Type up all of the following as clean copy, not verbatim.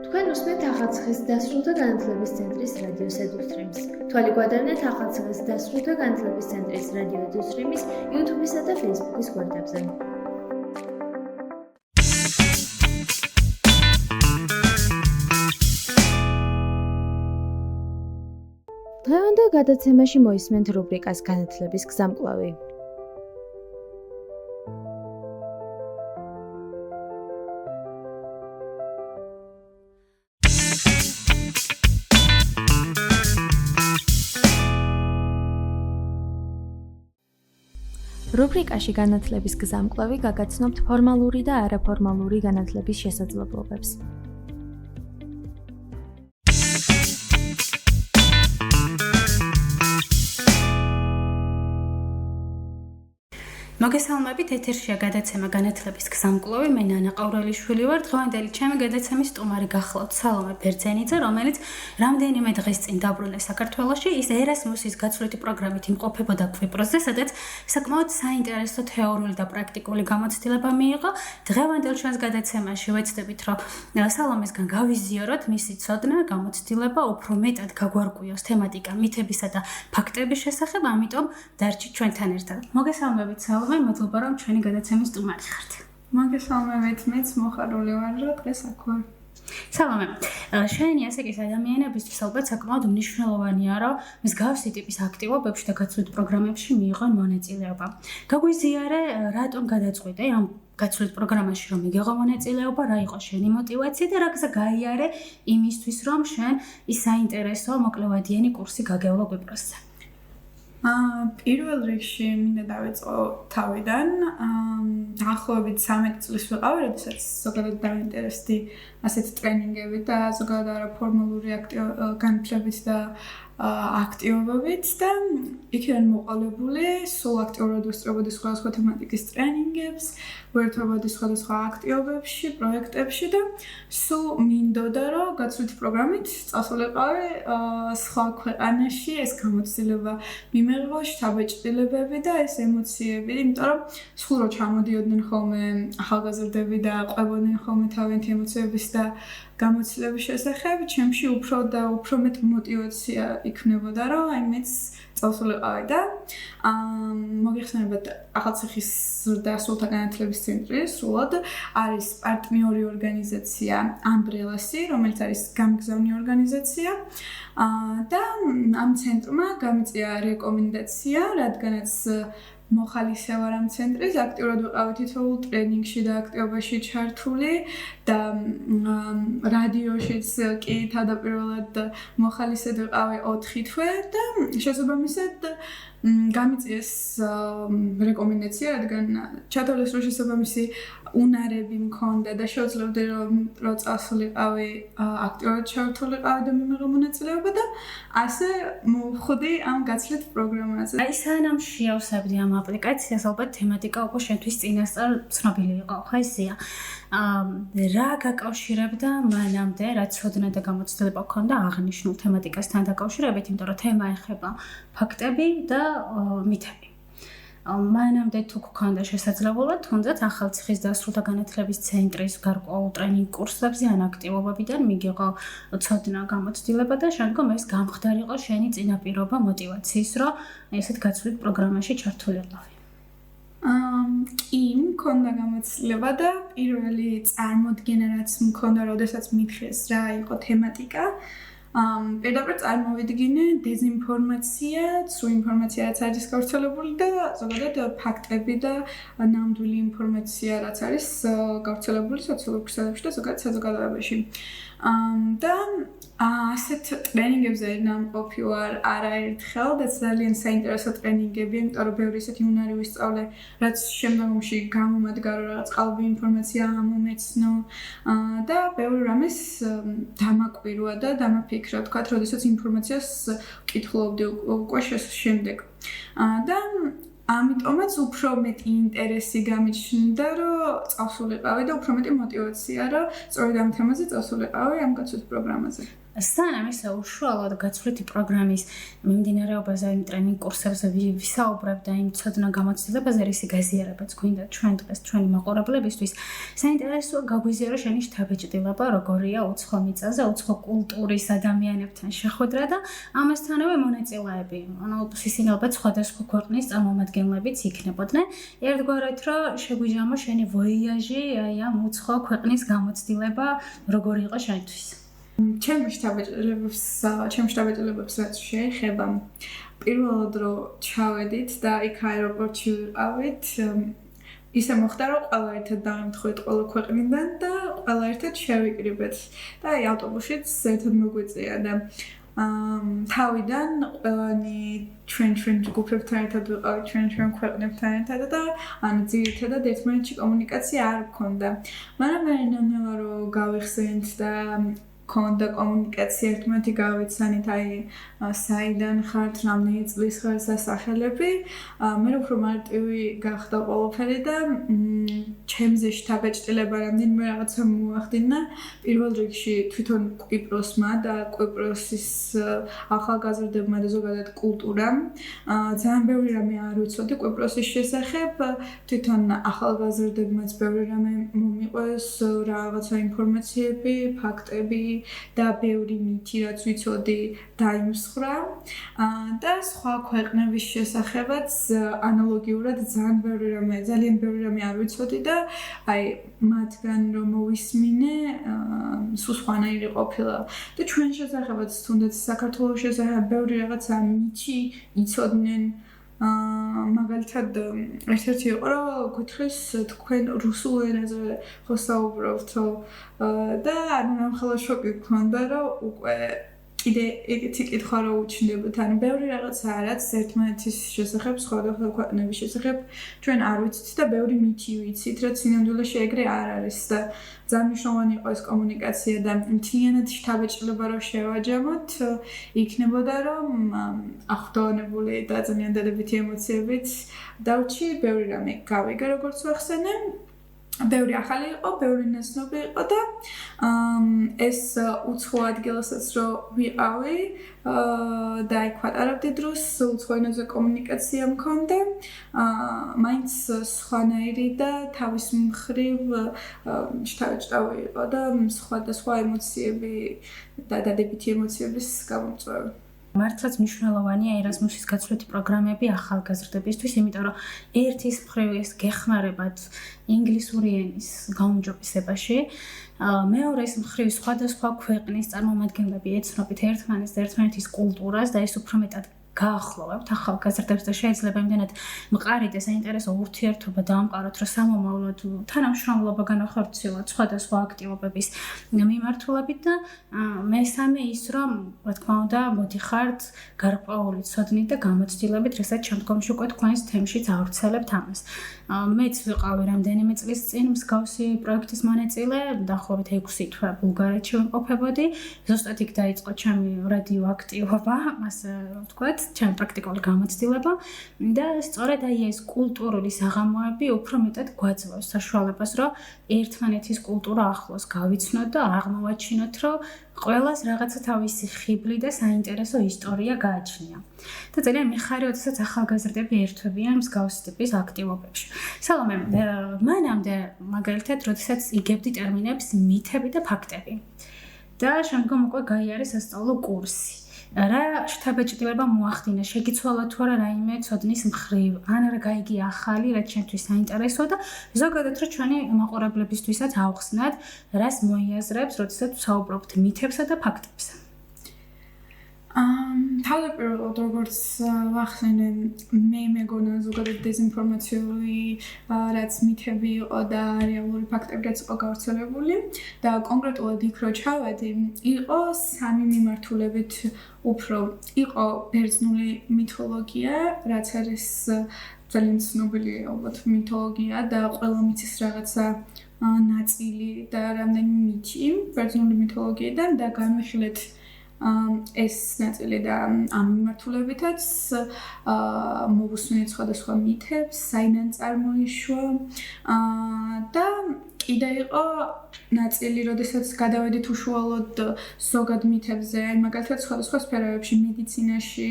თქვენ უსმენთ ახალციხის დასრულთა განათლების ცენტრის რადიო ედუსტრიმს. თვალი გვადარნეთ ახალციხის დასრულთა განათლების ცენტრის რადიო ედუსტრიმის YouTube-ისა და Facebook-ის გვერდებზე. დღევანდელ გადაცემაში მოისმენთ რუბრიკას განათლების გზამკვლევი. რუბრიკაში განათლების გზამკვლევი გაგაცნობთ ფორმალური და არაფორმალური განათლების შესაძლებლობებს. მოგესალმებით, ეთერშია გადაცემა განათლების გზამკვლევი. მე ნანა ყავრელიშვილი ვარ. დღევანდელი ჩემი გადაცემის სტუმარი გახლავთ სალომე ბერძენიძე, რომელიც რამდენიმე დღის წინ დაბრუნდა საქართველოში. ის ერასმუსის გაცვლითი პროგრამით იმყოფებოდა კვიპროსზე, სადაც საკმაოდ საინტერესო თეორიული და პრაქტიკული გამოცდილება მიიღო. დღევანდელ ჩვენს გადაცემაში ვეცდებით, რომ სალომესგან გავიზიაროთ მისი ცოდნა, გამოცდილება, უფრო მეტად გაგვარკვიოს თემატიკა მითებისა და ფაქტების შესახებ, ამიტომ დარჩით ჩვენთან ერთად. მოგესალმებით, სალომე. მადლობა რომ ჩვენი გადაცემის სტუმარი ხართ. მოგესალმებით, მეც მოხარული ვარ, რომ დღეს აქ ვარ. სალომე, შენი ასაკის ადამიანებისთვის ალბათ საკმაოდ მნიშვნელოვანია, რომ მსგავსი ტიპის აქტივობებში და გაცვლით პროგრამებში მიიღონ მონაწილეობა. გაგვიზიარე, რატომ გადაწყვიტე ამ გაცვლით პროგრამაში რომ მიიღო მონაწილეობა, რა იყო შენი мотиваცია და რა გზა გაიარე იმისთვის, რომ შენ ის საინტერესო მოკლევადიანი კურსი გაგევლო კვიპროსზე? პირველ რიგში მინდა დავიწყო თავიდან. დაახლოებით 13 წლის ვიყავი, როდესაც ზოგადად დაინტერესდი ასეთ ტრენინგებით და ზოგადად არაფორმალური განათლებით და აქტივობებით და იქიდან მოყოლებული სულ აქტიურად ვესწრებოდი სხვადასხვა თემატიკის ტრენინგებს, ვერთობოდი სხვადასხვა აქტივობებში, პროექტებში და სულ მინდოდა, რომ გაცვლითი პროგრამით წასულიყავი სხვა ქვეყანაში, ეს გამოცდილება მიმეღო, შთაბეჭდილებები და ეს ემოციები, იმიტომ რომ სულ რო ჩამოდიოდნენ ხოლმე ახალგაზრდები და ყვებოდნენ ხოლმე თავიანთი ემოციების და გამოცდილების შესახებ, ჩემში უფრო და უფრო მეტ мотиваცია იქნებოდა, რომ აი მეც წავსულიყავი და მოგეხსენებათ ახალციხის დასრულთა განათლების ცენტრი სრულად არის პარტნიორი ორგანიზაცია Umbrella-სი, რომელიც არის გამგზავნი ორგანიზაცია და ამ ცენტრმა გამიწია რეკომენდაცია, რადგანაც მოხალისე ვარ ამ ცენტრის, აქტიურად ვიყავი თითოეულ ტრენინგში და აქტივობაში ჩართული და რადიოშიც კი თავდაპირველად მოხალისედ ვიყავი 4 თვე და შესაბამისად გამიწიეს რეკომენდაცია, რადგან ჩათვალეს, რომ შესაბამისი უნარები მქონდა და შეუძლებდი რომ წასულიყავი აქტიურად ჩართულიყავი და მიმეღო მონაწილეობა და ასე მოვხვდი ამ გაცვლით პროგრამაზე. აი სანამ შეავსებდი ამ აპლიკაციას, ალბათ თემატიკა უკვე შენთვის წინასწარ ცნობილი იყო, ხო ისეა? რა გაკავშირებდა მანამდე, რა ცოდნა და გამოცდილება გქონდა აღნიშნულ თემატიკასთან დაკავშირებით, იმიტომ რომ თემა ეხება ფაქტები და მითები. მანამდე თუ გქონდა შესაძლებლობა, თუნდაც ახალციხის დასრულთა განათლების ცენტრის გარკვეულ ტრენინგ კურსებზე ან აქტივობებიდან მიგიღო ცოდნა, გამოცდილება და შემდგომ ეს გამხდარიყო შენი წინაპირობა мотиваციის, რომ ესეთ გაცვლით პროგრამაში ჩართულიყავი. კი, მქონდა გამოცდილება და პირველი წარმოდგენა რაც მქონდა, როდესაც მითხეს რა იყო თემატიკა, პირდაპირ წარმოვიდგინე დეზინფორმაცია, სრულ ინფორმაცია რაც არის გავრცელებული და ზოგადად ფაქტები და ნამდვილი ინფორმაცია რაც არის გავრცელებული სოციალურ ქსელებში და ზოგადად საზოგადოებაში. და ასეთ ტრენინგებზე ნამყოფი ვარ არაერთხელ და ძალიან საინტერესო ტრენინგები, იმიტომ რომ ბევრი ისეთი უნარი ვისწავლე, რაც შემდგომში გამომადგა, რომ რაღაც ყალბი ინფორმაცია ამომეცნო და ბევრი რამეს დამაკვირვა და დამაფიქრა, თქვათ, როდესაც ინფორმაციას ვკითხულობდი უკვე შემდეგ. და ამიტომაც უფრო მეტი ინტერესი გამიჩნდა, რომ წავსულიყავი და უფრო მეტი мотиваცია, რომ სწორედ ამ თემაზე წავსულიყავი ამ გაცვლით პროგრამაზე. სანამ ისე უშუალოდ გაცვლითი პროგრამის მიმდინარეობაზე, იმ ტრენინგ კურსებზე ვისაუბრებ და იმ ცოდნა გამოცდილებაზე, რისი გაზიარებაც გვინდა ჩვენ დღეს ჩვენი მაყურებლებისთვის, საინტერესოა გაგვიზიარო შენი შთაბეჭდილება, როგორია უცხო მიწაზე, უცხო კულტურის ადამიანებთან შეხვედრა და ამასთანავე მონაწილეები. ანუ ისინი ალბათ სხვადასხვა ქვეყნის წარმომადგენლებიც იქნებოდნენ. ერთგვარად რომ შეგვიჟამო შენი ვოიაჟი, აი ამ უცხო ქვეყნის გამოცდილება, როგორი იყო შენთვის? ჩემს შთაბეჭდილებებს რაც შეეხება, პირველად რომ ჩავედით და იქ აეროპორტში ვიყავით, ისე მოხდა რომ ყველა ერთად დავემთხვით ყველა ქვეყნიდან და ყველა ერთად შევიკრიბეთ და აი ავტობუსშიც ერთად მოგვიწია და თავიდან ყველანი ჩვენ ჯგუფებთან ერთად ვიყავით ჩვენ ქვეყნებთან ერთად და ანუ ძირითადად ერთმანეთში კომუნიკაცია არ გქონდა. მაგრამ მე ნელა რომ გავიხსენით და კონდა კომუნიკაცია ერთმანეთი გავიცანით აი საიდან ხართ, რამდენი წლის ხარ სასახელები, მე უფრო მარტივი გახდა ყველაფერი და ჩემზე შთაბეჭდილება რამდენიმე რაღაცა მოახდინა. პირველ რიგში თვითონ კვიპროსმა და კვიპროსის ახალგაზრდებმა და ზოგადად კულტურამ ძალიან ბევრი რამე არ ვიცოდი კვიპროსის შესახებ, თვითონ ახალგაზრდებმაც ბევრი რამე მომიყვეს, რაღაცა ინფორმაციები, ფაქტები და ბევრი მითი რაც ვიცოდი დაიმსხვრა და სხვა ქვეყნების შესახებაც ანალოგიურად ძალიან ბევრი რამე არ ვიცოდი და აი მათგან რომ მოვისმინე სულ სხვანაირი ყოფილა და ჩვენ შესახებაც თუნდაც საქართველოს შესახებ ბევრი რაღაცა მითი იცოდნენ მაგალითად ერთ-ერთი იყო რომ გითხრეს თქვენ რუსულ ენაზე ხო საუბრობთო და ანუ ამხელა შოკი გქონდა რომ უკვე კიდე ეგეთი კითხვა რო უჩნდებათ ანუ ბევრი რაღაცა რაც ერთმანეთის შესახებ სხვადასხვა ქვეყნების შესახებ ჩვენ არ ვიცით და ბევრი მითი ვიცით რაც სინამდვილეში ეგრე არ არის და ძალიან მნიშვნელოვანი იყო ეს კომუნიკაცია და მთლიანად შთაბეჭდილება რო შევაჯამოთ იქნებოდა რომ ახდოვანებული და ძალიან დადებითი ემოციებით დავრჩი ბევრი რამე გავიგე როგორც ვახსენე ბევრი ახალი იყო, ბევრი ნაცნობი იყო და ეს უცხო ადგილასაც რო ვიყავი და იქ ვატარებდი დროს, უცხო ენაზე კომუნიკაცია მქონდა, მაინც სხვანაირი და თავის მხრივ შთაბეჭდავი იყო და სხვადასხვა ემოციები და დადებითი ემოციების გამომწვევი. მართლაც მნიშვნელოვანია ერასმუსის გაცვლითი პროგრამები ახალგაზრდებისთვის, იმიტომ რომ ერთის მხრივ ეს გეხმარებათ ინგლისური ენის გაუმჯობესებაში, მეორეს მხრივ სხვადასხვა ქვეყნის წარმომადგენლები ეცნობით ერთმანეთის კულტურას და ეს უფრო მეტად გაახლოვებთ ახალგაზრდებს და შეიძლება იმდენად მყარი და საინტერესო ურთიერთობა დაამყაროთ, რომ სამომავლოდ თანამშრომლობა განახორციელოთ სხვადასხვა აქტივობების მიმართულებით და მესამე ის, რომ რა თქმა უნდა, მოდიხართ გარკვეული ცოდნით და გამოცდილებით, რასაც შემდგომში უკვე თქვენს თემშიც ავრცელებთ ამას. მეც ვიყავი რამდენიმე წლის წინ მსგავსი პროექტის მონაწილე, დაახლოებით 6 თვე ბულგარეთში ვიმყოფებოდი. ზუსტად იქ დაიწყო ჩემი რადიოაქტივობა, ასე ვთქვათ, ჩემი პრაქტიკული გამოცდილება და სწორედ აი ეს კულტურული საღამოები უფრო მეტად გვაძლევს საშუალებას, რომ ერთმანეთის კულტურა ახლოს გავიცნოთ და აღმოვაჩინოთ, რომ ყველას რაღაცა თავისი ხიბლი და საინტერესო ისტორია გააჩნია. და ძალიან მიხარი, როდესაც ახალგაზრდები ერთვებიან მსგავსი ტიპის აქტივობებში. სალომე, მანამდე მაგალითად, როდესაც იგებდი ტერმინებს მითები და ფაქტები. და შემდგომ უკვე გაიარე სასწავლო კურსი. რა შთაბეჭდილება მოახდინა, შეგიცვალა თუ არა რაიმე ცოდნის მხრივ, ან რა გაიგე ახალი, რაც ჩემთვის საინტერესოა და ზოგადად რა ჩვენი მაყურებლებისთვისაც ავხსნათ, რას მოიაზრებს, როდესაც ვსაუბრობთ მითებსა და ფაქტებზე. თავდაპირველად როგორც ვახსენე, მე მეგონა ზოგადად დეზინფორმაციული რაც მითები იყო და რეალური ფაქტები რაც იყო გავრცელებული და კონკრეტულად იქ რო ჩავედი, იყო სამი მიმართულებით უფრო იყო ბერძნული მითოლოგია, რაც არის ძალიან ცნობილი ალბათ მითოლოგია და ყველა მითის რაღაცა ნაწილი და რამდენი მითი ბერძნული მითოლოგიიდან და განვიხილეთ ეს ნაწილი და ამ მიმართულებითაც მოვუსმენთ სხვადასხვა მითებს, საიდან წარმოიშვა და კიდე იყო ნაწილი, როდესაც გადავედით უშუალოდ ზოგად მითებზე, აი მაგალითად სხვადასხვა სფეროებში, მედიცინაში,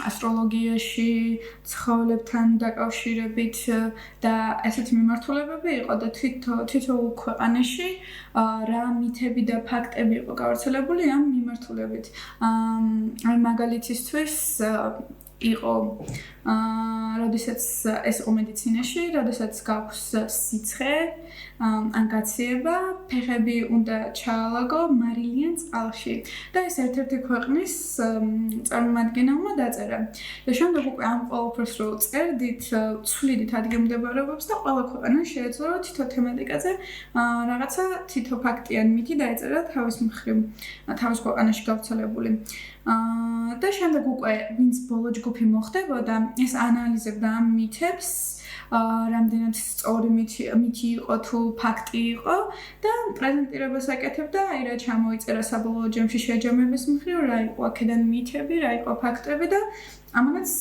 ასტროლოგიაში, ცხოველებთან დაკავშირებით და ესეთი მიმართულებები იყო და თითოეულ ქვეყანაში რა მითები და ფაქტები იყო გავრცელებული ამ მიმართულებით. აი მაგალითისთვის იყო როდესაც ეს იყო მედიცინაში, როდესაც გაქვს სიცხე ან გაციება, ფეხები უნდა ჩაალაგო მარილიან წყალში და ეს ერთ-ერთი ქვეყნის წარმომადგენელმა დაწერა. და შემდეგ უკვე ამ ყველაფერს რო წერდით, ცვლიდით ადგილმდებარეობებს და ყველა ქვეყანა შეეძლო თითო თემატიკაზე რაღაცა თითო ფაქტიან მითი დაეწერა თავის მხრივ, თავის ქვეყანაში გავრცელებული. და შემდეგ უკვე ვინც ბოლო ჯგუფი მოხდებოდა, ეს ანალიზებდა ამ მითებს, რამდენად სწორი მითი იყო თუ ფაქტი იყო და პრეზენტირებას აკეთებდა, აი რა ჩამოიწერა საბოლოო ჯამში შეჯამების მხრივ, რა იყო აქედან მითები, რა იყო ფაქტები და ამანაც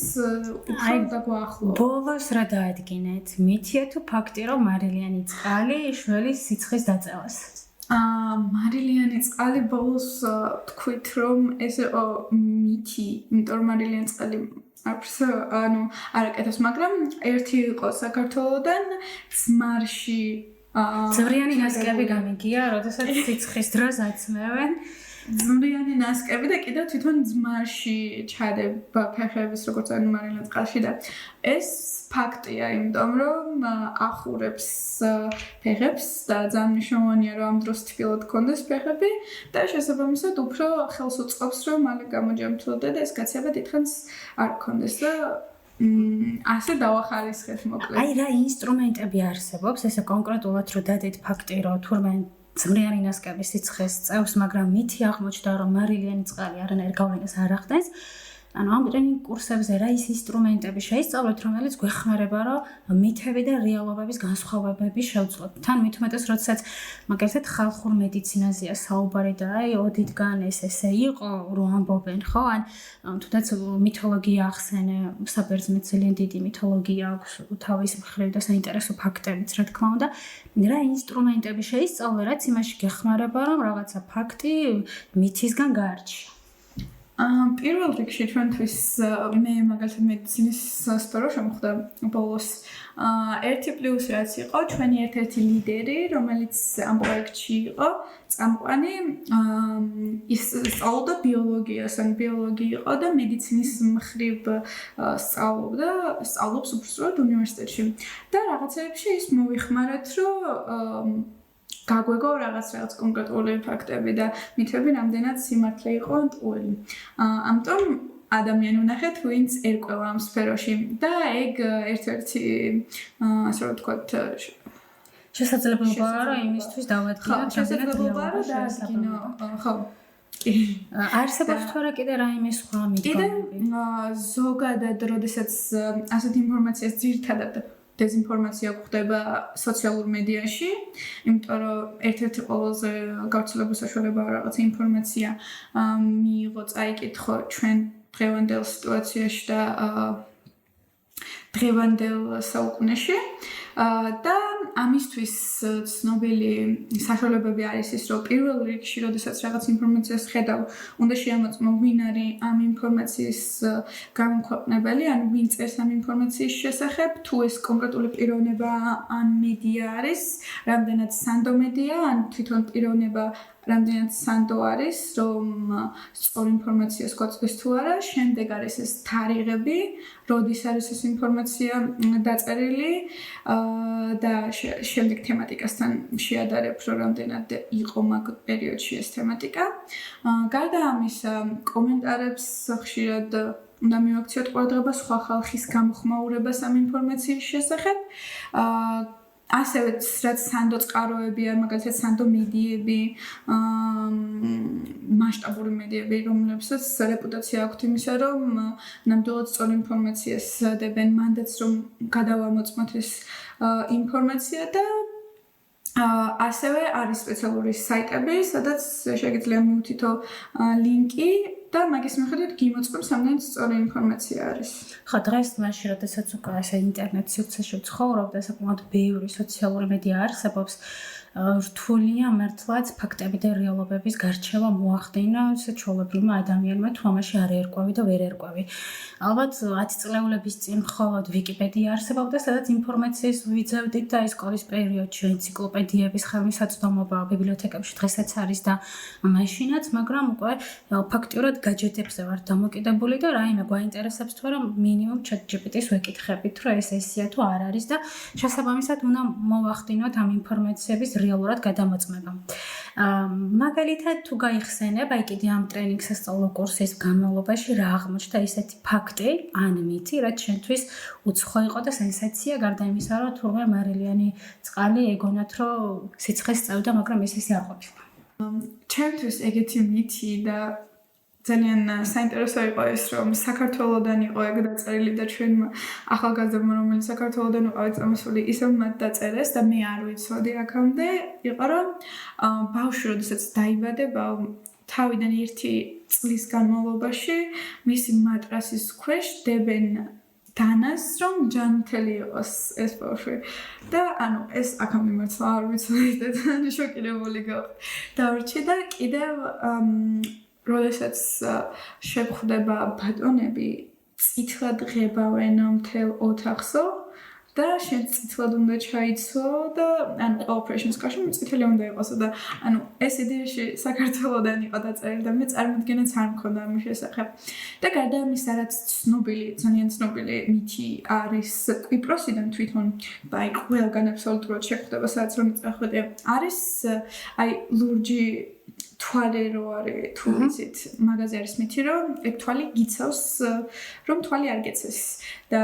უფრო დაგვაახლო. ბოლოს რა დაადგინეთ? მითია თუ ფაქტი, რომ მარილიანი წყალი შველის სიცხეს დაწევას? მარილიანი წყალი ბოლოს თქვით, რომ ეს იყო მითი, იმიტომ რომ მარილიანი წყალი არ აკეთებს, მაგრამ ერთი იყო საქართველოდან ძმარში ძვრიანი ნასკები გამიგია, როდესაც სიცხის დროს აწმევენ. ძვრიანი ნასკები და კიდევ თვითონ ძმარში ჩადება ფეხების როგორც არის მარილიან წყალში და ეს ფაქტია, იმიტომ რომ ახურებს ფეხებს და ძალიან მნიშვნელოვანია რომ ამ დროს თბილად გქონდეს ფეხები და შესაბამისად უფრო ხელს უწყობს რომ მალე გამოჯამთვლოდა და ეს გაცება დიდხანს არ გქონდეს და ასე დავახარისხეთ მოკლედ. აი რა ინსტრუმენტები არსებობს, ესე კონკრეტულად რომ დადეთ ფაქტი რომ თურმე ძვრიანი ნასკების სიცხეს წევს, მაგრამ მითი აღმოჩნდა რომ მარილიანი წყალი არანაირ გავლენას არ ახდენს. ანუ ამ ტრენინგ კურსებზე რა ის ინსტრუმენტები შეისწავლეთ, რომელიც გვეხმარება, რომ მითები და რეალობების განსხვავებები შევძლოთ. თან მით უმეტეს, როდესაც მაგალითად ხალხურ მედიცინაზეა საუბარი და აი ოდითგან ესე იყო, რომ ამბობენ, ხო? ან თუნდაც მითოლოგია ახსენე, საბერძნეთს ძალიან დიდი მითოლოგია აქვს თავის მხრივ და საინტერესო ფაქტებიც, რა თქმა უნდა. რა ინსტრუმენტები შეისწავლე, რაც იმაში გეხმარება, რომ რაღაცა ფაქტი მითისგან გაარჩიო. პირველ რიგში ჩვენთვის მე მაგალითად მედიცინის სფერო შემოხვდა ბოლოს. ერთი პლუსი რაც იყო, ჩვენი ერთ-ერთი ლიდერი, რომელიც ამ პროექტში იყო წამყვანი, ის სწავლობდა ბიოლოგიას, ან ბიოლოგი იყო და მედიცინის მხრივ სწავლობს უბრალოდ უნივერსიტეტში. და რაღაცეებში ის მოვიხმარეთ, რომ გაგვეგო რაღაც კონკრეტული ფაქტები და მითები რამდენად სიმართლე იყო ტყუილი. ამიტომ ადამიანი ვნახეთ, ვინც ერკვევა ამ სფეროში და ეგ ერთ-ერთი ასე რომ ვთქვათ შესაძლებელია რომ იმისთვის დავადგინოთ შესაძლებელია რომ დაადგინო ხო არსებობს თუ არა კიდე რაიმე სხვა მიდგომები? კიდე ზოგადად როდესაც ასეთ ინფორმაციას ძირითადად დეზინფორმაცია გვხდება სოციალურ მედიაში, იმიტომ რომ ერთ-ერთი ყველაზე გავრცელებული საშუალებაა რაღაცა ინფორმაცია მიიღო, წაიკითხო ჩვენ დღევანდელ სიტუაციაში და დღევანდელ საუკუნეში. და ამისთვის ცნობილი საშუალებები არის ის, რომ პირველ რიგში, როდესაც რაღაც ინფორმაციას ხედავ, უნდა შეამოწმო ვინ არის ამ ინფორმაციის გამომქვეყნებელი, ან ვინ წერს ამ ინფორმაციის შესახებ, თუ ეს კონკრეტული პიროვნება ან მედია არის, რამდენად სანდო მედია, ან თვითონ პიროვნება რამდენად სანდო არის, რომ სწორ ინფორმაციას გვაწვდის თუ არა, შემდეგ არის ეს თარიღები, როდის არის ეს ინფორმაცია დაწერილი და შემდეგ თემატიკასთან შეადარებ, რომ რამდენად იყო მაგ პერიოდში ეს თემატიკა. გარდა ამისა, კომენტარებს ხშირად უნდა მივაქციოთ ყურადღება სხვა ხალხის გამოხმაურებას ამ ინფორმაციის შესახებ. ასევე რაც სანდო წყაროებია, მაგალითად სანდო მედიები, მასშტაბური მედიები, რომლებსაც რეპუტაცია აქვთ იმისა, რომ ნამდვილად სწორ ინფორმაციას დებენ, მანდაც რომ გადავამოწმოთ ეს ინფორმაცია და ასევე არის სპეციალური საიტები, სადაც შეგიძლია მივთითო ლინკი და მაგის მიხედვით გიმოწყობს რამდენიც სწორი ინფორმაცია არის. ხო, დღეს მაშინ, როდესაც უკვე ესე ინტერნეტ სივრცეში ვცხოვრობ და საკმაოდ ბევრი სოციალური მედია არსებობს, რთულია მართლაც ფაქტები და რეალობების გარჩევა მოახდინა ჩვეულებრივმა ადამიანმა, თუ ამაში არ ერკვევი და ვერ ერკვევი. ალბათ 10 წლეულების წინ მხოლოდ ვიკიპედია არსებობდა, სადაც ინფორმაციის ვიძებდით და ის სკოლის პერიოდში ენციკლოპედიების ხელმისაწვდომობა ბიბლიოთეკებში დღესაც არის და მაშინაც, მაგრამ უკვე ფაქტიურად გაჯეტებზე ვარ დამოკიდებული და რაიმე გვაინტერესებს თუ არა მინიმუმ ChatGPT-ს ვეკითხებით, რომ ეს ესეა თუ არ არის და შესაბამისად უნდა მოვახდინოთ ამ ინფორმაციების რეალურად გადამოწმება. მაგალითად, თუ გაიხსენებ, აი კიდე ამ ტრენინგ სასწავლო კურსის განმავლობაში რა აღმოჩნდა ისეთი ფაქტი ან მითი, რაც შენთვის უცხო იყო და სენსაცია, გარდა იმისა, რომ თურმე მარილიანი წყალი ეგონათ, რომ სიცხეს წევდა, მაგრამ ეს ისე არ ყოფილა. ჩემთვის ეგეთი მითი და ძალიან საინტერესო იყო ის, რომ საქართველოდან იყო ეგ დაწერილი და ჩვენმა ახალგაზრდებმა, რომელიც საქართველოდან უყავით წამოსული, ისევ მათ დაწერეს და მე არ ვიცოდი აქამდე, იყო რომ ბავშვი, როდესაც დაიბადება, თავიდან 1 წლის განმავლობაში მისი მატრასის ქვეშ დებენ დანას, რომ ჯანმრთელი იყოს ეს ბავშვი. და ანუ ეს აქამდე მართლა არ ვიცოდი და ძალიან შოკირებული გავხდი. დავრჩი და კიდევ როდესაც შეხვდება ბატონები, წითლად ღებავენ მთელ ოთახსო და შენ წითლად უნდა ჩაიცო და ანუ ყოველფერში მსკაში წითელი უნდა იყოსო და ანუ ეს იდეაში საქართველოდან იყო დაწერილი და მე წარმოდგენაც არ მქონდა ამის შესახებ. და გარდა ამისა, რაც ცნობილი, ძალიან ცნობილი მითი არის კვიპროსიდან თვითონ, აი ყველგან აბსოლუტურად შეხვდება, სადაც რომ წახვიდე, არის აი ლურჯი თვალი რო არის, თუ იცით, მაგაზე არის მითი, რომ ეგ თვალი გიცავს, რომ თვალი არ გეცეს. და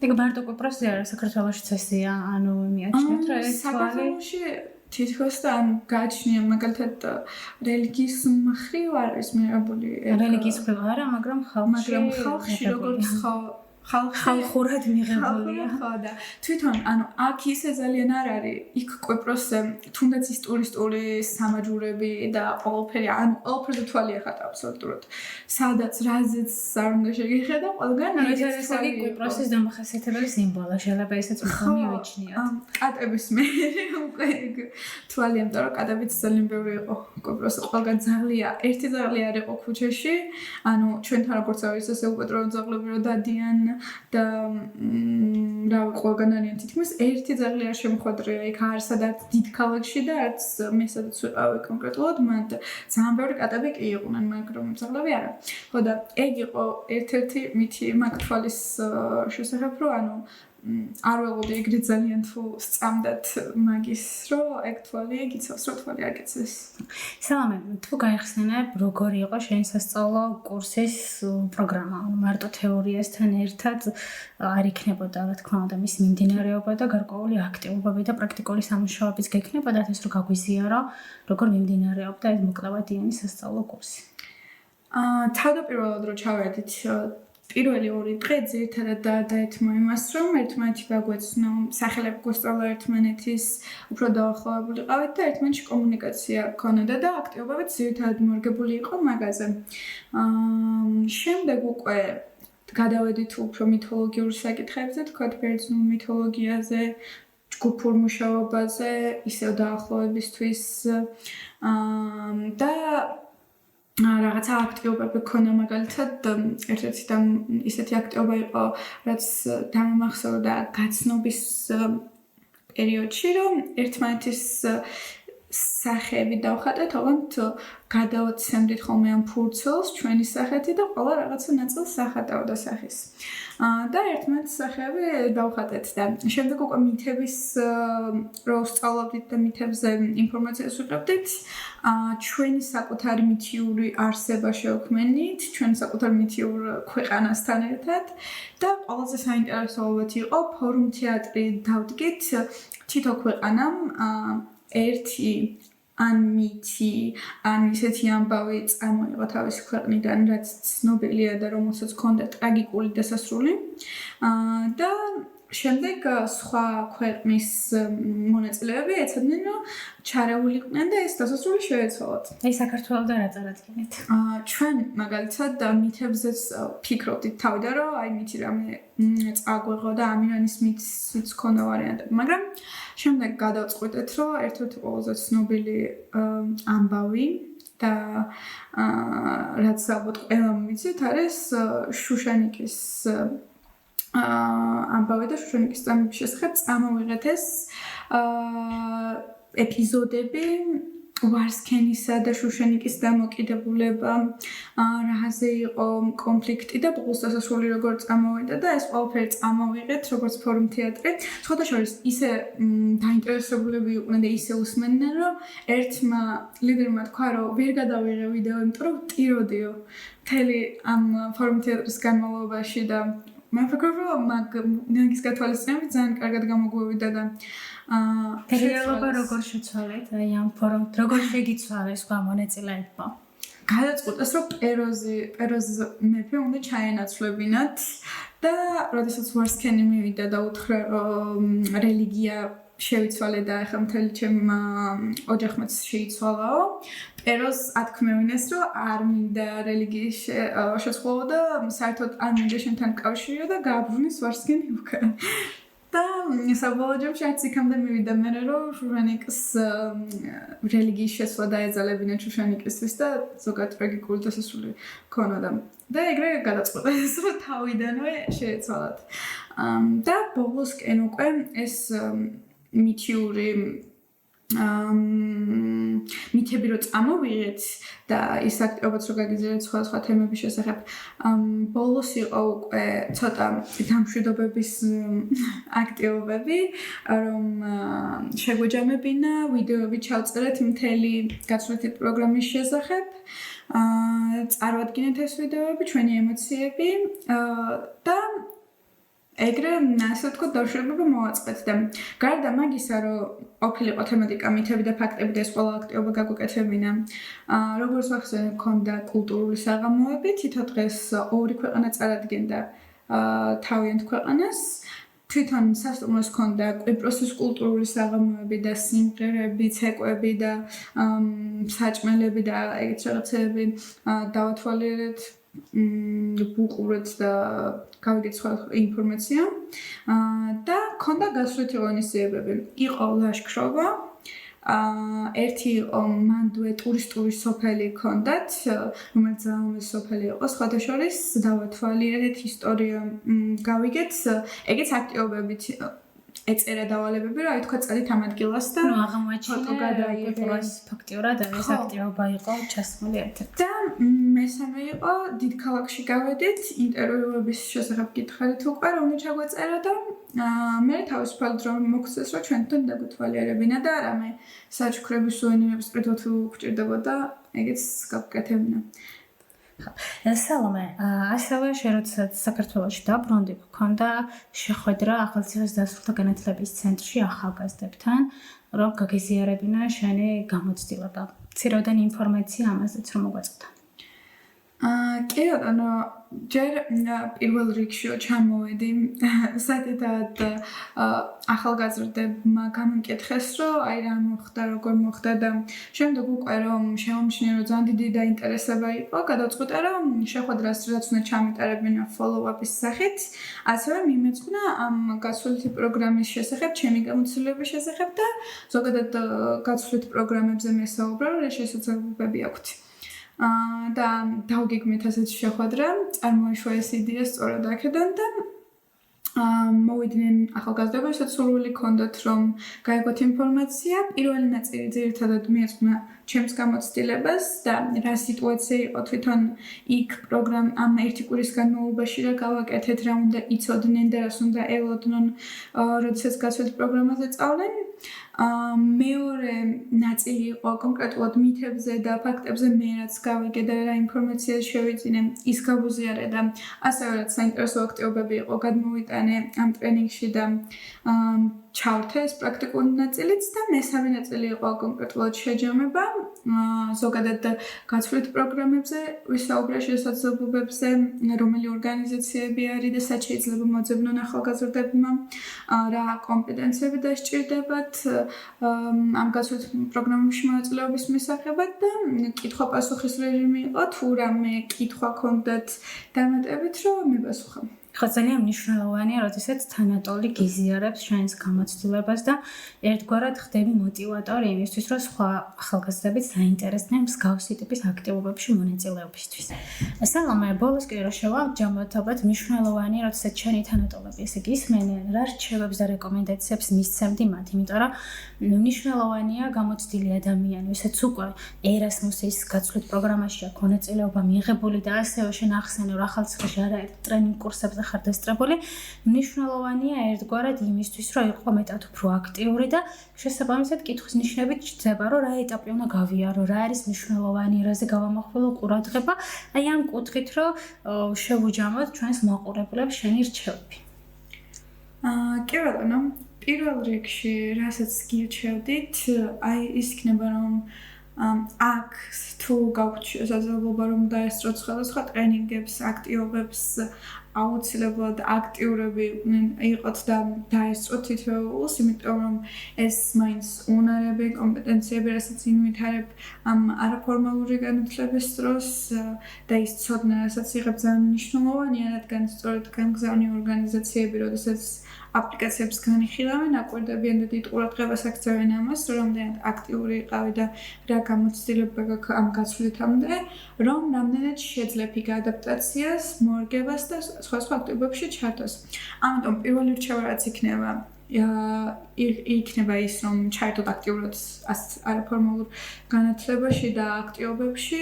ეგ მარტო კვიპროსზე არა, საქართველოშიც ესეა, ანუ მიაჩნიათ, რომ ეს თვალი საქართველოში თითქოს და ანუ გააჩნია მაგალითად რელიგიის მხრივ არის მიღებული. რელიგიის მხრივ არა, მაგრამ ხალხში როგორც ხალხურად მიღებულია. ხო და თვითონ ანუ აქ ისე ძალიან არ არის, იქ კვიპროსზე თუნდაც ის ტურისტული სამაჯურები და ყველაფერი, ანუ ყველაფერზე თვალი ეხატა აბსოლუტურად. სადაც რაზეც არ უნდა შეგიხედა, ყველგან ეს არის კვიპროსის დამახასიათებელი სიმბოლო, შეიძლება ესეც უფრო მივიჩნიოთ. კატების მე უკვე თვალი, ამიტომ რომ კატებიც ძალიან ბევრი იყო კვიპროსზე, ყველგან ძაღლია, ერთი ძაღლი არ იყო ქუჩაში, ანუ ჩვენთან როგორც არის ესე უკეთრო ძაღლები რო დადიან და რა ყველგან არიან თითქმის ერთი ძაღლი არ შემოხვედრია იქ არ სადაც დიდ ქალაქში და არც მე სადაც ვიყავი კონკრეტულად მან ძალიან ბევრი კატები კი იყვნენ მაგრამ ძაღლები არა. ხო და ეგ იყო ერთ-ერთი მითი მაგ თვალის შესახებ რომ ანუ არ ველოდი ეგრე ძალიან თუ სწამდათ მაგის რომ ეგ თვალი გიცავს რომ თვალი არ გეცეს. სალამე, თუ გაიხსენებ როგორი იყო შენი სასწავლო კურსის პროგრამა, მარტო თეორიასთან ერთად არ იქნებოდა რა თქმა უნდა მის მიმდინარეობა და გარკვეული აქტივობები და პრაქტიკული სამუშაოებიც გექნებოდა ეს რომ გაგვიზიარო როგორ მიმდინარეობდა ეს მოკლევადიანი სასწავლო კურსი. თავდაპირველად რო ჩავედით პირველი 2 დღე ძირითადად დაეთმო იმას, რომ ერთმანეთი გაგვეცნო, სახელები გვესწავლა ერთმანეთის, უფრო დაახლოებული ყავით და ერთმანეთში კომუნიკაცია გქონოდა და აქტივობებიც ძირითადად მორგებული იყო მაგაზე. შემდეგ უკვე გადავედით უფრო მითოლოგიურ საკითხებზე, თქვათ ბერძნულ მითოლოგიაზე, ჯგუფურ მუშაობაზე, ისევ დაახლოებისთვის და რაღაცა აქტივობები ქონა მაგალითად ერთ-ერთი და ისეთი აქტივობა იყო რაც დამახსოვრდა გაცნობის პერიოდში რომ ერთმანეთის სახეები დავხატეთ, ოღონდ გადავაცემდით ხოლმე ამ ფურცელს ჩვენი სახეთი და ყველა რაღაცა ნაწილს სახატავდა სახის. და ერთმანეთის სახეები დავხატეთ და შემდეგ უკვე მითების რო ვსწავლობდით და მითებზე ინფორმაციას ვიღებდით, ჩვენი საკუთარი მითიური არსება შევქმნით, ჩვენი საკუთარი მითიურ ქვეყანასთან ერთად და ყველაზე საინტერესო ალბათ იყო ფორუმ თეატრი დავდგით თითო ქვეყანამ ერთი ან მითი, ან ისეთი ამბავი წარმოიღო თავისი ქვეყნიდან, რაც ცნობილია და რომელსაც ჰქონდა ტრაგიკული დასასრული. და შემდეგ სხვა ქვეყნის მონაწილეები ეცადნენ რომ ჩარეულიყვნენ და ეს დასასრული შეეცვალათ. აი საქართველოს რა წარადგენთ? ჩვენ მაგალითად მითებზეც ფიქრობდით თავიდან რომ აი მითი რამე წაგვეღო და ამირანის მითიც ქონდა ვარიანტები, მაგრამ შემდეგ გადავწყვეტეთ რომ ერთ-ერთი ყველაზე ცნობილი ამბავი და რაც ალბათ ყველამ ვიცით არის შუშანიკის ამბავი და შუშანიკის წამების შესახებ წამოვიღეთ ეს ეპიზოდები ვარსქენისა და შუშანიკის დამოკიდებულება, რაზე იყო კონფლიქტი და ბოლოს დასასრული როგორ წამოვიდა და ეს ყველაფერი წამოვიღეთ როგორც ფორუმ თეატრი. სხვათა შორის ისე დაინტერესებულები იყვნენ და ისე უსმენდნენ, რომ ერთმა ლიდერმა თქვა, რომ ვერ გადავიღე ვიდეო, იმიტომ რომ ვტიროდიო მთელი ამ ფორუმ თეატრის განმავლობაში და მე ვფიქრობ, რომ მაგის გათვალისწინებით ძალიან კარგად გამოგვივიდა და რეალობა როგორ შეცვალეთ აი ამ ფორუმით, როგორ შეგიცვალეს სხვა მონაწილეებმა? გადაწყვეტეს, რომ პეროზ მეფე უნდა ჩაენაცვლებინათ და როდესაც ვარსქენი მივიდა და უთხრა რელიგია შევიცვალე და ახლა მთელი ჩემმა ოჯახმაც შეიცვალაო. პეროზ ათქმევინეს, რომ არ მინდა რელიგიის შეცვალა და საერთოდ არ მინდა შენთან კავშირი და გააბრუნეს ვარსქენი უკან. და საბოლოო ჯამში არც იქამდე მივიდა მე რომ შუშანიკის რელიგიის შეცვლა დაეძალებინა შუშანიკისთვის და ზოგადად ტრაგიკული დასასრული ქონოდა. და ეგრე გადაწყვეტეს, რომ თავიდანვე შეეცვალათ. და ბოლოსკენ უკვე ეს მითიური მითები რო წამოვიღეთ და ის აქტივობაც რო გაგიზიარეთ სხვა თემების შესახებ, ბოლოს იყო უკვე ცოტა დამშვიდობების აქტივობები, რომ შეგვეჯამებინა ვიდეოები ჩავწერეთ მთელი გაცვლითი პროგრამის შესახებ, წარვადგინეთ ეს ვიდეოები, ჩვენი ემოციები და ეგრე ასე ვთქვათ დავშვებება მოვაწყეთ და გარდა მაგისა რომ ყოფილიყო თემატიკა მითები და ფაქტები და ეს ყველა აქტივობა გაგვეკეთებინა როგორც ვახსენე ქონდა კულტურული საღამოები თითო დღეს ორი ქვეყანა წარადგენდა თავიანთ ქვეყანას თვითონ სასტუმროს ქონდა კვიპროსის კულტურული საღამოები და სიმღერები, ცეკვები და საჭმელები და ეგეთ რაღაცები დავათვალიერეთ ვუყურეთ და გავიგეთ სხვა ინფორმაცია და ქონდა გასვლითი ღონისძიებები. იყო ლაშქრობა, ერთი იყო მანდუე ტურისტული სოფელი ქონდათ, რომელიც ძალიან სოფელი იყო, სხვათა შორის დავათვალიერეთ ისტორია გავიგეთ, ეგეც აქტივობებით ეწერა დავალებები, რომ აი თქვა წადით ამ ადგილას და აღმოაჩინე გადაიღეს ფაქტიურად ეს აქტივობა იყო ჩასმული ერთ-ერთი. და მესამე იყო დიდ ქალაქში გავედით, ინტერვიუების შესახებ გითხარით უკვე, რომ უნდა ჩაგვეწერა და მე თავისუფალ დრო მოგცეს, რომ ჩვენთან დაგვეთვალიერებინა და რამე საჩუქრების უენინების პრეთოთ გვჭირდებოდა, ეგეც გავკეთებინა. სალომე, ასევე როდესაც საქართველოში დაბრუნდი, გქონდა შეხვედრა ახალციხის დასრულთა განათლების ცენტრში ახალგაზრდებთან, რომ გაგიზიარებინა შენი გამოცდილება. მცირეოდენ ინფორმაცია ამაზეც რომ მოგვეწოდა. კი ბატონო, ჯერ პირველ რიგში ჩამოვედი სადედად ახალგაზრდებმა გამიკითხეს, რომ აი რა მოხდა, როგორ მოხდა და შემდეგ უკვე რომ შემომჩნია, რომ ძალიან დიდი დაინტერესება იყო, გადავწყვიტე, რომ შეხვედრას რაც უნდა ჩამიტარებინა follow-up-ის სახით, ასევე მიმეწყნა ამ გასვლითი პროგრამის შესახებ, ჩემი გამოცდილების შესახებ და ზოგადად გასვლით პროგრამებზე მესაუბრა, რომ რა შესაძლებლობები აქვთ. და დავგეგმეთ ასეთ შეხვედრა, წარმოიშვა ეს იდეა სწორად აქედან და მოვიდნენ ახალგაზრდები, რასაც სურვილი ჰქონდათ, რომ გაიგოთ ინფორმაცია. პირველი ნაწილი ძირითადად მიეძღვნა ჩემს გამოცდილებას და რა სიტუაცია იყო თვითონ იქ ამ ერთი კვირის განმავლობაში რა გავაკეთეთ, რა უნდა იცოდნენ და რას უნდა ელოდნონ, როდესაც გასვლით პროგრამაზე წავლენ. მეორე ნაწილი იყო კონკრეტულად მითებზე და ფაქტებზე მე რაც გავიგე და რა ინფორმაცია შევიძინე, ის გავუზიარე და ასევე რაც საინტერესო აქტივობები იყო გადმოვიტანე ამ ტრენინგში და ჩავრთე ეს პრაქტიკული ნაწილიც და მესამე ნაწილი იყო კონკრეტულად შეჯამება ზოგადად გაცვლით პროგრამებზე ვისაუბრე შესაძლებლობებზე, რომელი ორგანიზაციები არის და სად შეიძლება მოძებნონ ახალგაზრდებმა, რა კომპეტენციები დასჭირდებათ ამ გაცვლით პროგრამებში მონაწილეობის მისაღებად და კითხვა-პასუხის რეჟიმი იყო, თუ რამე კითხვა ქონდათ დამატებით, რომ მიპასუხა. ხო ძალიან მნიშვნელოვანია, როდესაც თანატოლი გიზიარებს ჩვენს გამოცდილებას და ერთგვარად ხდები მოტივატორი იმისთვის, რომ სხვა ახალგაზრდებიც დაინტერესდნენ მსგავსი ტიპის აქტივობებში მონაწილეობისთვის. სალომე, ბოლოს კი რა შევამჯამოთ, ალბათ მნიშვნელოვანია, როდესაც ჩვენი თანატოლები ესე გისმენენ, რა რჩევებს და რეკომენდაციებს მისცემდი მათ, იმიტომ რომ მნიშვნელოვანია გამოცდილი ადამიანი, ვისაც უკვე ერასმუსის გაცვლით პროგრამაში აქვს მონაწილეობა მიიღებული და ასევე შენ ახსენე, რომ ახალციხეში არაერთ ტრენინგ კურსებზე ხარ დასწრებული, მნიშვნელოვანია ერთგვარად იმისთვის, რომ იყო მეტად უფრო აქტიური და შესაბამისად კითხვის ნიშნებით ჩდება, რომ რა ეტაპი უნდა გავიარო, რა არის მნიშვნელოვანი, რაზე გავამახვილო ყურადღება, აი ამ კუთხით, რომ შევუჯამოთ ჩვენს მაყურებლებს შენი რჩევები. კი ბატონო, პირველ რიგში, რასაც გირჩევდით, აი ის იქნება, რომ აქ თუ გაქვთ შესაძლებლობა რომ დაესწროთ სხვადასხვა ტრენინგებს, აქტივობებს, აუცილებლად აქტიურები იყოთ და დაესწროთ თითოეულს, იმიტომ რომ ეს მაინც უნარები, კომპეტენციები, რასაც ინვითარებ ამ არაფორმალური განათლების დროს და ის ცოდნა, რასაც იღებ ძალიან მნიშვნელოვანია, რადგან სწორედ გამგზავნი ორგანიზაციები, როდესაც აპლიკაციებს განიხილავენ, აკვირდებიან და დიდ ყურადღებას აქცევენ ამას, რომ რამდენად აქტიური იყავი და რა გამოცდილება გაქვს ამ გაცვლითამდე, რომ რამდენად შეძლებ იქ ადაპტაციას, მორგებას და სხვა აქტივობებში ჩართოს. ამიტომ პირველი რჩევა რაც იქნება ის, რომ ჩაერთოთ აქტიურად არაფორმალურ განათლებაში და აქტივობებში,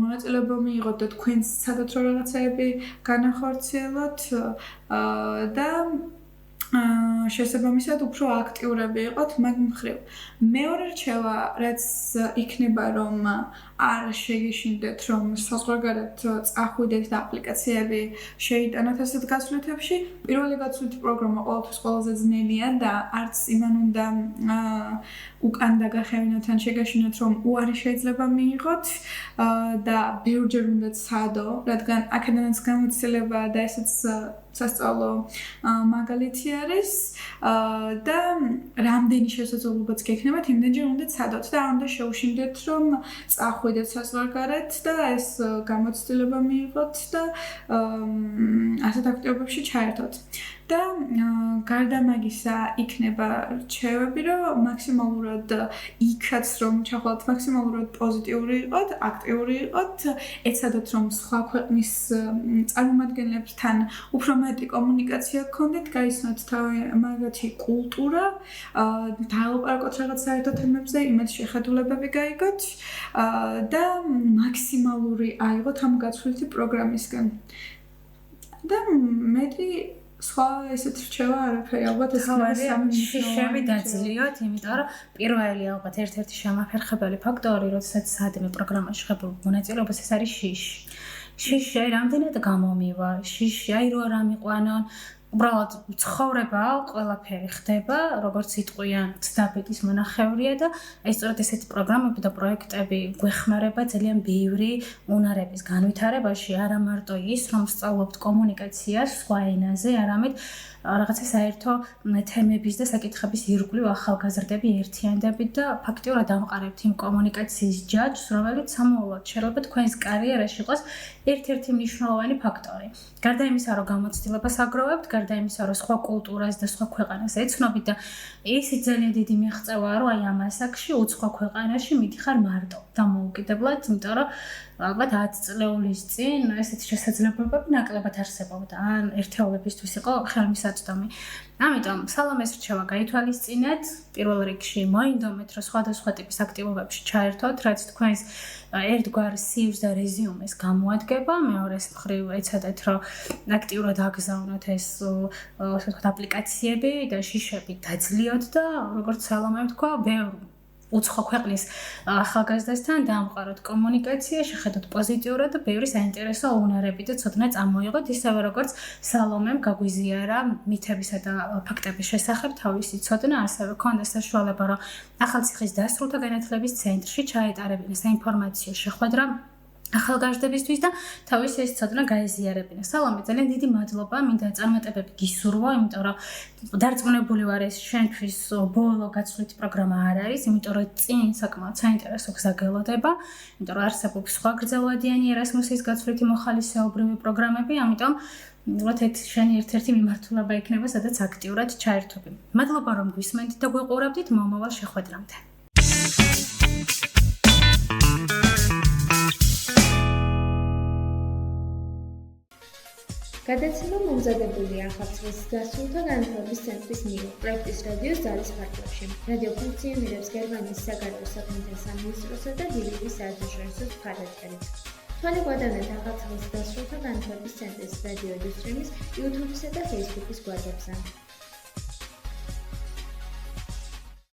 მონაწილეობა მიიღოთ და თქვენ სადაც რომ რაღაცაები განახორციელოთ და შესაბამისად უფრო აქტიურები იყოთ მაგ მხრივ. მეორე რჩევა, რაც იქნება, რომ არ შეგეშინდეთ, რომ საზღვარგარეთ წახვიდეთ და აპლიკაციები შეიტანოთ ასეთ გაცვლითებში. პირველი გაცვლითი პროგრამა ყოველთვის ყველაზე ძნელია და არც იმან უნდა უკან დაგახევინოთ ან შეგაშინოთ, რომ უარი შეიძლება მიიღოთ და ბევრჯერ უნდა ცადო, რადგან აქედანაც გამოცდილება და ესეც სასწავლო მაგალითი არის და რამდენი შესაძლებლობაც გექნებათ, იმდენჯერ უნდა ცადოთ და არ უნდა შეუშინდეთ, რომ წახვიდეთ საზღვარგარეთ და ეს გამოცდილება მიიღოთ და ასეთ აქტივობებში ჩაერთოთ. და გარდა მაგისა იქნება რჩევები, რომ მაქსიმალურად იქაც რომ ჩახვალთ, მაქსიმალურად პოზიტიური იყოთ, აქტიური იყოთ, ეცადოთ რომ სხვა ქვეყნის წარმომადგენლებთან უფრო მეტი კომუნიკაცია გქონდეთ, გაიცნოთ მაგათი კულტურა, დაელაპარაკოთ რაღაც საერთო თემებზე, იმათ შეხედულებები გაიგოთ და მაქსიმალური აიღოთ ამ გაცვლითი პროგრამისგან. და მეტი სხვა ესეთ რჩევა არაფერი, ალბათ ეს შიშები დაძლიოთ, იმიტომ რომ პირველი ალბათ ერთ-ერთი შემახერხებელი ფაქტორი, როდესაც სადმე პროგრამაში ხებულ მონაწილეობას ეს არის შიში. შიში აი რამდენად გამომივა, შიში აი რო არ ამიყვანონ, უბრალოდ ცხოვრება ყველაფერი ხდება, როგორც იტყვიან, ცდაბიტის მონახევრია და აი სწორედ ესეთი პროგრამები და პროექტები გვეხმარება ძალიან ბევრი უნარების განვითარებაში, არა მარტო ის, რომ სწავლობთ კომუნიკაციას სხვა ენაზე, არამედ რაღაცა საერთო თემების და საკითხების ირგვლივ ახალგაზრდები ერთიანდებით და ფაქტიურად ამყარებთ იმ კომუნიკაციის ჯაჭვს, რომელიც სამოულად შეიძლება თქვენს კარიერაში იყოს ერთ-ერთი მნიშვნელოვანი ფაქტორი. გარდა იმისა, რომ გამოცდილებას აგროვებთ, გარდა იმისა, რომ სხვა კულტურას და სხვა ქვეყანას ეცნობით და ისიც ძალიან დიდი მიღწევაა, რომ აი ამ ასაკში უცხო ქვეყანაში მიდიხარ მარტო დამოუკიდებლად, იმიტომ რომ ალბათ 10 წლეულის წინ ესეთი შესაძლებლობები ნაკლებად არსებობდა. ან ერთეულებისთვის იყო ხელმისაწვდომი. ამიტომ სალომეს რჩევა გაითვალისწინეთ, პირველ რიგში მოინდომეთ, რომ სხვადასხვა ტიპის აქტივობებში ჩაერთოთ, რაც თქვენს ერთგვარ CVs და რეზიუმეს გამოადგება. მეორეს მხრივ ეცადეთ, რომ აქტიურად აგზავნოთ ეს აპლიკაციები და შიშები დაძლიოთ და როგორც სალომე თქვა, ბევრ უცხო ქვეყნის ახალგაზრდასთან დამყაროთ კომუნიკაცია, შეხედოთ პოზიტიურად და ბევრი საინტერესო უნარები და ცოდნა წამოიღოთ, ისევე როგორც სალომემ გაგვიზიარა მითებისა და ფაქტების შესახებ თავისი ცოდნა, ასევე ქონდა საშუალება, რომ ახალციხის დასრულთა განათლების ცენტრში ჩაეტარებინა საინფორმაციო შეხვედრა ახალგაზრდებისთვის და თავისი ეს ცოდნა გაეზიარებინა. სალომე, ძალიან დიდი მადლობა, მინდა წარმატებები გისურვო, იმიტომ რომ დარწმუნებული ვარ ეს შენთვის ბოლო გაცვლითი პროგრამა არ არის, იმიტომ რომ წინ საკმაოდ საინტერესო გზა გელოდება, იმიტომ რომ არსებობს სხვა გრძელვადიანი ერასმუსის გაცვლითი მოხალისეობრივი პროგრამები, ამიტომ შენი ერთ-ერთი მიმართულება იქნება, სადაც აქტიურად ჩაერთვები. მადლობა, რომ გვისმენთ და გვეყურავდით მომავალ შეხვედრამდე. გადაცემა მომზადებულია ახალციხის დასრულთა განათლების ცენტრის მიერ პროექტის რადიოს ძალის ფარგლებში. რადიო ფუნქციონირებს გერმანიის საგარეო საქმეთა სამინისტროსა და დილების საერთაშორისო მხარდაჭერით. თვალი გვადევნეთ ახალციხის დასრულთა განათლების ცენტრის რადიო უსტრიმის YouTube-სა და Facebook-ის გვერდებზე.